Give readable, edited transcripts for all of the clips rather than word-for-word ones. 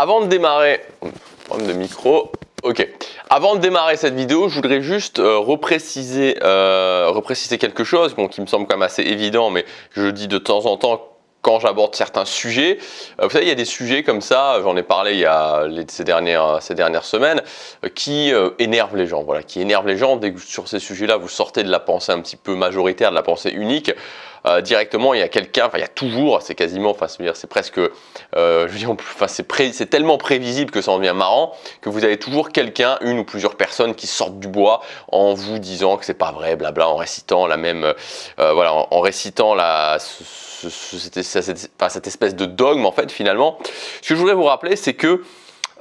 Avant de démarrer, problème de micro, ok. Avant de démarrer cette vidéo, je voudrais juste repréciser quelque chose, bon, qui me semble quand même assez évident, mais je le dis de temps en temps quand j'aborde certains sujets. Vous savez, il y a des sujets comme ça, j'en ai parlé ces dernières semaines, qui énervent les gens. Voilà, qui énervent les gens. Dès que sur ces sujets-là, vous sortez de la pensée un petit peu majoritaire, de la pensée unique. Directement, il y a quelqu'un, enfin il y a toujours, c'est quasiment, enfin c'est presque, je veux dire, enfin c'est tellement prévisible que ça en devient marrant que vous avez toujours quelqu'un, une ou plusieurs personnes qui sortent du bois en vous disant que c'est pas vrai, blabla, en récitant la même, voilà, en récitant cette espèce de dogme en fait finalement. Ce que je voudrais vous rappeler, c'est que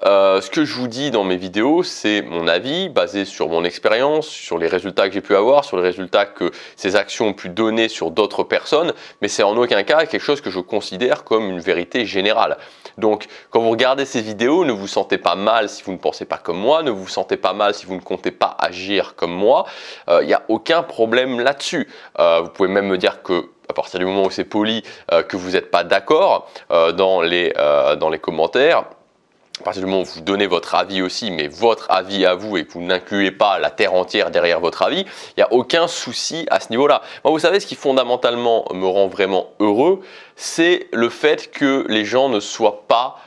ce que je vous dis dans mes vidéos, c'est mon avis basé sur mon expérience, sur les résultats que j'ai pu avoir, sur les résultats que ces actions ont pu donner sur d'autres personnes, mais c'est en aucun cas quelque chose que je considère comme une vérité générale. Donc, quand vous regardez ces vidéos, ne vous sentez pas mal si vous ne pensez pas comme moi, ne vous sentez pas mal si vous ne comptez pas agir comme moi, il n'y a aucun problème là-dessus. Vous pouvez même me dire que à partir du moment où c'est poli, que vous n'êtes pas d'accord dans les commentaires. À partir du moment où vous donnez votre avis aussi, mais votre avis à vous et que vous n'incluez pas la terre entière derrière votre avis, il n'y a aucun souci à ce niveau-là. Moi, vous savez, ce qui fondamentalement me rend vraiment heureux, c'est le fait que les gens ne soient pas...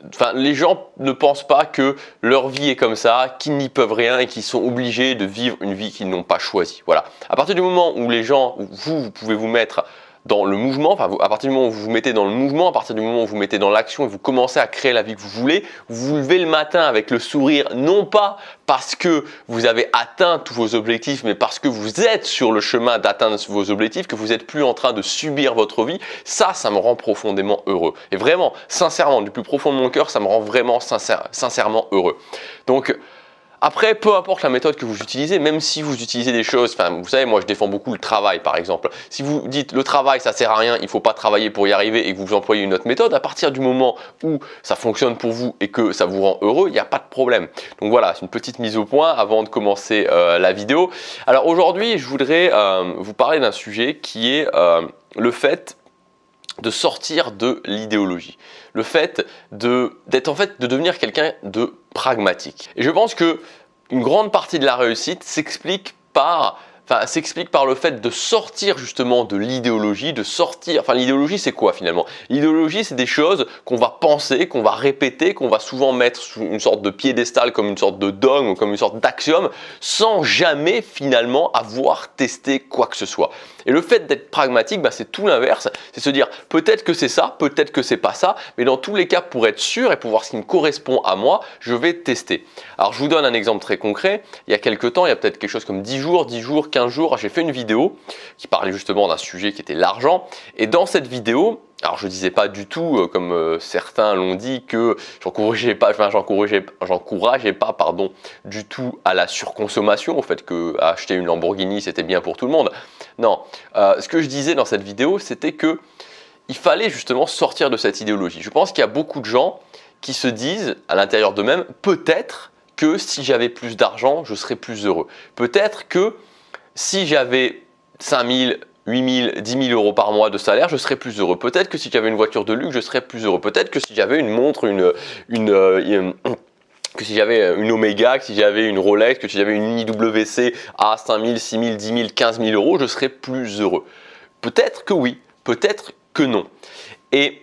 Enfin, les gens ne pensent pas que leur vie est comme ça, qu'ils n'y peuvent rien et qu'ils sont obligés de vivre une vie qu'ils n'ont pas choisie. Voilà. À partir du moment où les gens, vous pouvez vous mettre dans le mouvement, enfin à partir du moment où vous vous mettez dans le mouvement, à partir du moment où vous mettez dans l'action et vous commencez à créer la vie que vous voulez, vous vous levez le matin avec le sourire, non pas parce que vous avez atteint tous vos objectifs, mais parce que vous êtes sur le chemin d'atteindre vos objectifs, que vous n'êtes plus en train de subir votre vie, ça me rend profondément heureux. Et vraiment, sincèrement, du plus profond de mon cœur, ça me rend vraiment sincèrement heureux. Donc, après, peu importe la méthode que vous utilisez, même si vous utilisez des choses, enfin, vous savez, moi je défends beaucoup le travail par exemple. Si vous dites le travail ça sert à rien, il ne faut pas travailler pour y arriver et que vous employez une autre méthode, à partir du moment où ça fonctionne pour vous et que ça vous rend heureux, il n'y a pas de problème. Donc voilà, c'est une petite mise au point avant de commencer la vidéo. Alors aujourd'hui, je voudrais vous parler d'un sujet qui est le fait de sortir de l'idéologie, le fait de devenir quelqu'un de pragmatique. Et je pense que une grande partie de la réussite s'explique par le fait de sortir justement de l'idéologie, enfin l'idéologie c'est quoi finalement? L'idéologie c'est des choses qu'on va penser, qu'on va répéter, qu'on va souvent mettre sous une sorte de piédestal comme une sorte de dogme ou comme une sorte d'axiome sans jamais finalement avoir testé quoi que ce soit. Et le fait d'être pragmatique, c'est tout l'inverse, c'est se dire peut-être que c'est ça, peut-être que c'est pas ça, mais dans tous les cas pour être sûr et pour voir ce qui me correspond à moi, je vais tester. Alors je vous donne un exemple très concret, il y a quelques temps, il y a peut-être quelque chose comme 10 jours, 15 jours, j'ai fait une vidéo qui parlait justement d'un sujet qui était l'argent, et dans cette vidéo, alors je disais pas du tout, comme certains l'ont dit, que j'encourageais pas du tout à la surconsommation, au fait que acheter une Lamborghini c'était bien pour tout le monde. Non, ce que je disais dans cette vidéo, c'était que il fallait justement sortir de cette idéologie. Je pense qu'il y a beaucoup de gens qui se disent à l'intérieur d'eux-mêmes, peut-être que si j'avais plus d'argent, je serais plus heureux. Peut-être que si j'avais 5 000, 8 000, 10 000 euros par mois de salaire, je serais plus heureux. Peut-être que si j'avais une voiture de luxe, je serais plus heureux. Peut-être que si j'avais une montre, que si j'avais une Omega, que si j'avais une Rolex, que si j'avais une IWC à 5 000, 6 000, 10 000, 15 000 euros, je serais plus heureux. Peut-être que oui, peut-être que non. Et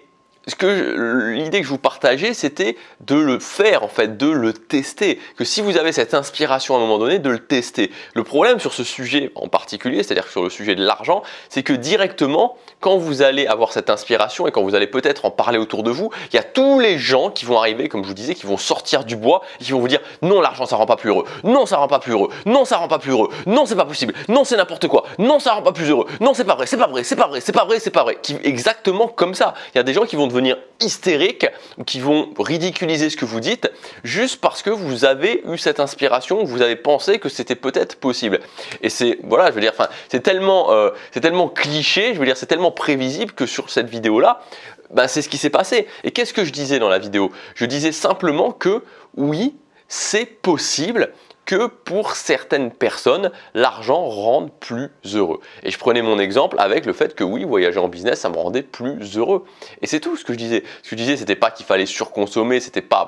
l'idée que je vous partageais, c'était de le faire en fait, de le tester. Que si vous avez cette inspiration à un moment donné, de le tester. Le problème sur ce sujet en particulier, c'est-à-dire sur le sujet de l'argent, c'est que directement, quand vous allez avoir cette inspiration et quand vous allez peut-être en parler autour de vous, il y a tous les gens qui vont arriver, comme je vous disais, qui vont sortir du bois et qui vont vous dire non, l'argent ça rend pas plus heureux, non ça rend pas plus heureux, non ça rend pas plus heureux, non c'est pas possible, non c'est n'importe quoi, non ça rend pas plus heureux, non c'est pas vrai, c'est pas vrai, c'est pas vrai, c'est pas vrai, c'est pas vrai. Exactement comme ça. Il y a des gens qui vont devenir hystériques ou qui vont ridiculiser ce que vous dites juste parce que vous avez eu cette inspiration, vous avez pensé que c'était peut-être possible. Et c'est, voilà, je veux dire, c'est tellement cliché, je veux dire, c'est tellement prévisible que sur cette vidéo-là, c'est ce qui s'est passé. Et qu'est-ce que je disais dans la vidéo? Je disais simplement que oui, c'est possible que pour certaines personnes, l'argent rend plus heureux. Et je prenais mon exemple avec le fait que oui, voyager en business, ça me rendait plus heureux. Et c'est tout ce que je disais. Ce que je disais, c'était pas qu'il fallait surconsommer, c'était pas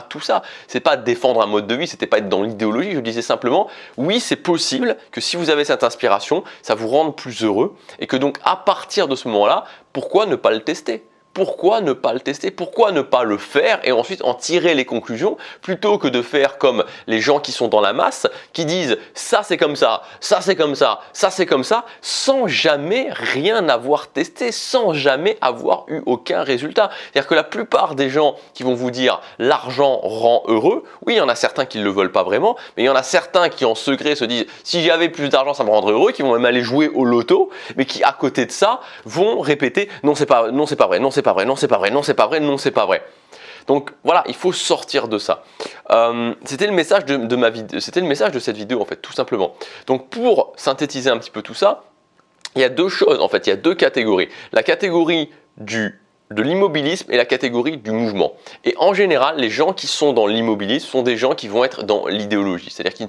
tout ça. C'est pas défendre un mode de vie, c'était pas être dans l'idéologie. Je disais simplement, oui, c'est possible que si vous avez cette inspiration, ça vous rende plus heureux. Et que donc, à partir de ce moment-là, pourquoi ne pas le tester ? Pourquoi ne pas le tester? Pourquoi ne pas le faire et ensuite en tirer les conclusions plutôt que de faire comme les gens qui sont dans la masse qui disent ça c'est comme ça, ça c'est comme ça, ça c'est comme ça sans jamais rien avoir testé, sans jamais avoir eu aucun résultat. C'est-à-dire que la plupart des gens qui vont vous dire l'argent rend heureux, oui il y en a certains qui ne le veulent pas vraiment, mais il y en a certains qui en secret se disent si j'avais plus d'argent ça me rendrait heureux, qui vont même aller jouer au loto, mais qui à côté de ça vont répéter non c'est pas vrai, non c'est pas vrai, non c'est pas vrai, non c'est pas vrai, non c'est pas vrai, non c'est pas vrai. Donc voilà, il faut sortir de ça. C'était le message de ma vidéo, c'était le message de cette vidéo en fait, tout simplement. Donc pour synthétiser un petit peu tout ça, il y a deux choses en fait, il y a deux catégories. La catégorie de l'immobilisme et la catégorie du mouvement. Et en général, les gens qui sont dans l'immobilisme sont des gens qui vont être dans l'idéologie. C'est-à-dire qu'ils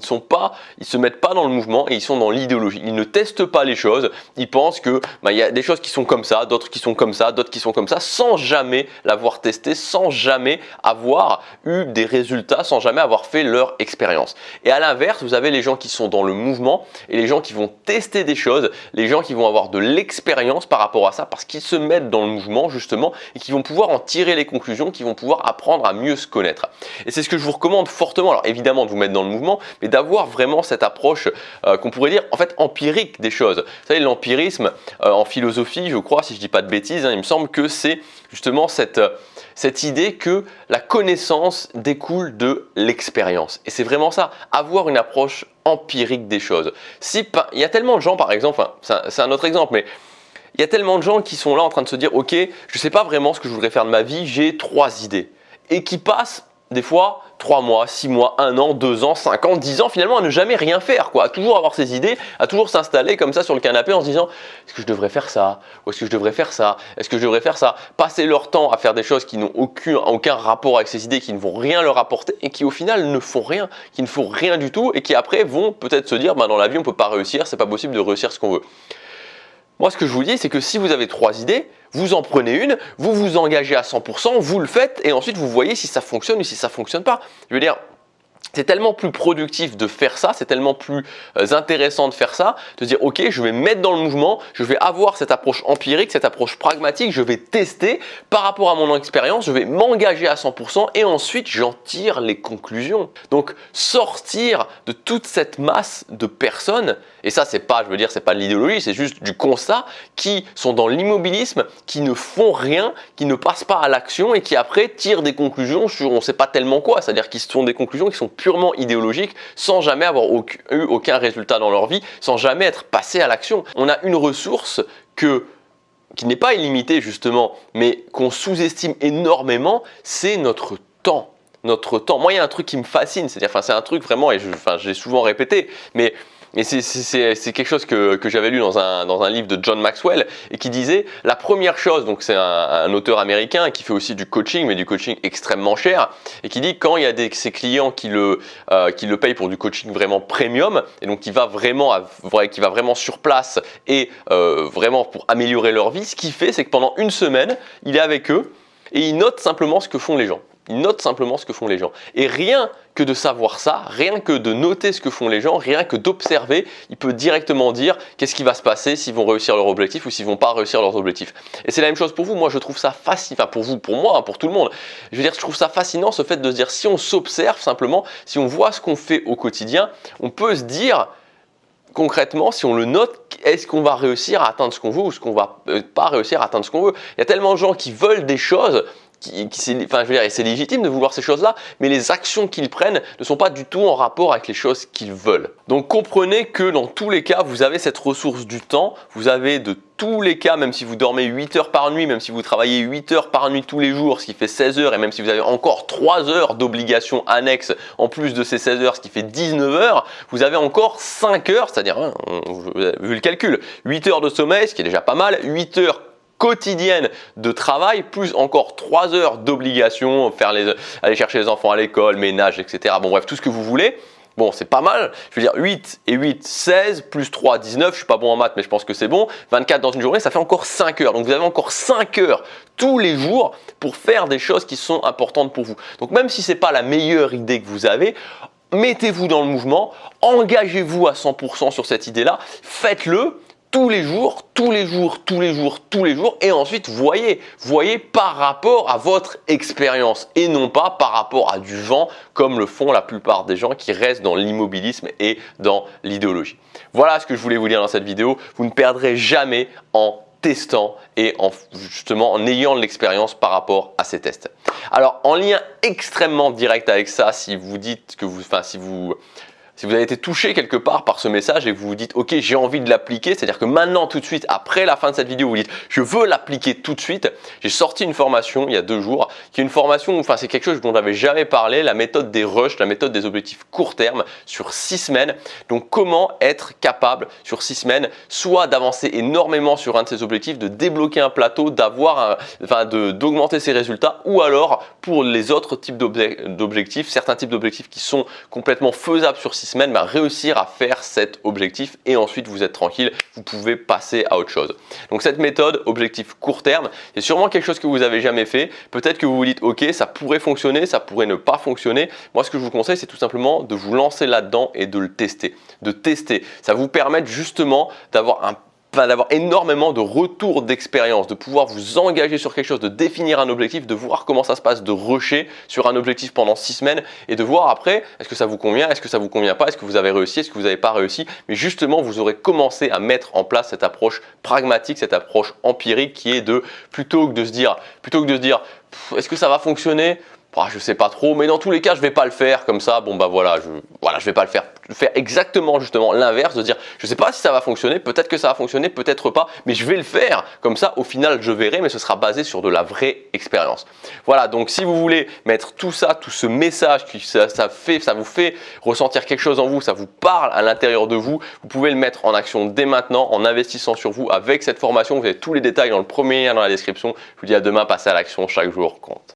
ils se mettent pas dans le mouvement et ils sont dans l'idéologie. Ils ne testent pas les choses. Ils pensent que il y a des choses qui sont comme ça, d'autres qui sont comme ça, d'autres qui sont comme ça, sans jamais l'avoir testé, sans jamais avoir eu des résultats, sans jamais avoir fait leur expérience. Et à l'inverse, vous avez les gens qui sont dans le mouvement et les gens qui vont tester des choses, les gens qui vont avoir de l'expérience par rapport à ça parce qu'ils se mettent dans le mouvement justement et qui vont pouvoir en tirer les conclusions, qui vont pouvoir apprendre à mieux se connaître. Et c'est ce que je vous recommande fortement, alors évidemment de vous mettre dans le mouvement, mais d'avoir vraiment cette approche qu'on pourrait dire en fait empirique des choses. Vous savez, l'empirisme en philosophie, je crois, si je dis pas de bêtises, il me semble que c'est justement cette idée que la connaissance découle de l'expérience. Et c'est vraiment ça, avoir une approche empirique des choses. Il y a tellement de gens, par exemple, c'est un autre exemple, mais il y a tellement de gens qui sont là en train de se dire « Ok, je ne sais pas vraiment ce que je voudrais faire de ma vie, j'ai 3 idées. » Et qui passent des fois 3 mois, 6 mois, 1 an, 2 ans, 5 ans, 10 ans finalement à ne jamais rien faire, quoi. À toujours avoir ses idées, à toujours s'installer comme ça sur le canapé en se disant « Est-ce que je devrais faire ça? Ou est-ce que je devrais faire ça? Est-ce que je devrais faire ça ?» Passer leur temps à faire des choses qui n'ont aucun rapport avec ces idées, qui ne vont rien leur apporter et qui au final ne font rien, qui ne font rien du tout et qui après vont peut-être se dire « Dans la vie on ne peut pas réussir, c'est pas possible de réussir ce qu'on veut. » Moi, ce que je vous dis, c'est que si vous avez 3 idées, vous en prenez une, vous vous engagez à 100%, vous le faites et ensuite vous voyez si ça fonctionne ou si ça ne fonctionne pas. Je veux dire, c'est tellement plus productif de faire ça, c'est tellement plus intéressant de faire ça, de dire ok, je vais me mettre dans le mouvement, je vais avoir cette approche empirique, cette approche pragmatique, je vais tester par rapport à mon expérience, je vais m'engager à 100% et ensuite j'en tire les conclusions. Donc sortir de toute cette masse de personnes, et ça c'est pas, je veux dire, c'est pas de l'idéologie, c'est juste du constat, qui sont dans l'immobilisme, qui ne font rien, qui ne passent pas à l'action et qui après tirent des conclusions sur on ne sait pas tellement quoi, c'est-à-dire qu'ils font des conclusions qui sont purement idéologiques sans jamais avoir eu aucun résultat dans leur vie, sans jamais être passé à l'action. On a une ressource qui n'est pas illimitée justement, mais qu'on sous-estime énormément, c'est notre temps. Notre temps. Moi, il y a un truc qui me fascine, c'est-à-dire, c'est un truc vraiment, et j'ai souvent répété, mais c'est quelque chose que j'avais lu dans un livre de John Maxwell et qui disait la première chose, donc c'est un auteur américain qui fait aussi du coaching, mais du coaching extrêmement cher, et qui dit quand il y a ses clients qui le payent pour du coaching vraiment premium, et donc qui va vraiment sur place et vraiment pour améliorer leur vie, ce qu'il fait, c'est que pendant une semaine, il est avec eux et il note simplement ce que font les gens. Il note simplement ce que font les gens. Et rien que de savoir ça, rien que de noter ce que font les gens, rien que d'observer, il peut directement dire qu'est-ce qui va se passer s'ils vont réussir leur objectif ou s'ils vont pas réussir leurs objectifs. Et c'est la même chose pour vous. Moi, je trouve ça fascinant. Enfin, pour vous, pour moi, pour tout le monde. Je veux dire, je trouve ça fascinant ce fait de se dire si on s'observe simplement, si on voit ce qu'on fait au quotidien, on peut se dire concrètement, si on le note, est-ce qu'on va réussir à atteindre ce qu'on veut ou est-ce qu'on va pas réussir à atteindre ce qu'on veut. Il y a tellement de gens qui veulent des choses. Je veux dire, et c'est légitime de vouloir ces choses-là, mais les actions qu'ils prennent ne sont pas du tout en rapport avec les choses qu'ils veulent. Donc comprenez que dans tous les cas, vous avez cette ressource du temps, vous avez de tous les cas, même si vous dormez 8 heures par nuit, même si vous travaillez 8 heures par nuit tous les jours, ce qui fait 16 heures, et même si vous avez encore 3 heures d'obligations annexes en plus de ces 16 heures, ce qui fait 19 heures, vous avez encore 5 heures, c'est-à-dire, vous avez vu le calcul, 8 heures de sommeil, ce qui est déjà pas mal, 8 heures quotidienne de travail, plus encore 3 heures d'obligation, aller chercher les enfants à l'école, ménage, etc. Bon bref, tout ce que vous voulez. Bon, c'est pas mal. Je veux dire, 8 et 8, 16, plus 3, 19. Je suis pas bon en maths, mais je pense que c'est bon. 24 dans une journée, ça fait encore 5 heures. Donc, vous avez encore 5 heures tous les jours pour faire des choses qui sont importantes pour vous. Donc, même si ce n'est pas la meilleure idée que vous avez, mettez-vous dans le mouvement, engagez-vous à 100% sur cette idée-là, faites-le tous les jours, tous les jours, tous les jours, tous les jours, et ensuite voyez par rapport à votre expérience et non pas par rapport à du vent comme le font la plupart des gens qui restent dans l'immobilisme et dans l'idéologie. Voilà ce que je voulais vous dire dans cette vidéo. Vous ne perdrez jamais en testant et justement en ayant de l'expérience par rapport à ces tests. Alors en lien extrêmement direct avec ça, si vous dites que si vous avez été touché quelque part par ce message et que vous vous dites ok, j'ai envie de l'appliquer, c'est-à-dire que maintenant tout de suite après la fin de cette vidéo vous dites je veux l'appliquer tout de suite, j'ai sorti une formation il y a 2 jours qui est une formation, enfin c'est quelque chose dont j'avais jamais parlé, la méthode des rushs, la méthode des objectifs court terme sur 6 semaines. Donc comment être capable sur 6 semaines soit d'avancer énormément sur un de ces objectifs, de débloquer un plateau, d'augmenter ses résultats, ou alors pour les autres types d'objectifs, certains types d'objectifs qui sont complètement faisables sur 6 semaines, réussir à faire cet objectif et ensuite vous êtes tranquille, vous pouvez passer à autre chose. Donc cette méthode, objectif court terme, c'est sûrement quelque chose que vous n'avez jamais fait. Peut-être que vous vous dites ok, ça pourrait fonctionner, ça pourrait ne pas fonctionner. Moi ce que je vous conseille c'est tout simplement de vous lancer là-dedans et de le tester. De tester, ça vous permet justement d'avoir énormément de retours d'expérience, de pouvoir vous engager sur quelque chose, de définir un objectif, de voir comment ça se passe, de rusher sur un objectif pendant 6 semaines et de voir après est-ce que ça vous convient, est-ce que ça vous convient pas, est-ce que vous avez réussi, est-ce que vous n'avez pas réussi. Mais justement, vous aurez commencé à mettre en place cette approche pragmatique, cette approche empirique qui est de plutôt que de se dire est-ce que ça va fonctionner? Je sais pas trop, mais dans tous les cas, je vais pas le faire comme ça. Bon bah voilà, je vais pas le faire. Faire exactement justement l'inverse, de dire je sais pas si ça va fonctionner, peut-être que ça va fonctionner, peut-être pas, mais je vais le faire. Comme ça, au final, je verrai, mais ce sera basé sur de la vraie expérience. Voilà, donc si vous voulez mettre tout ça, tout ce message, ça vous fait ressentir quelque chose en vous, ça vous parle à l'intérieur de vous, vous pouvez le mettre en action dès maintenant en investissant sur vous avec cette formation. Vous avez tous les détails dans le premier lien dans la description. Je vous dis à demain, passez à l'action, chaque jour compte.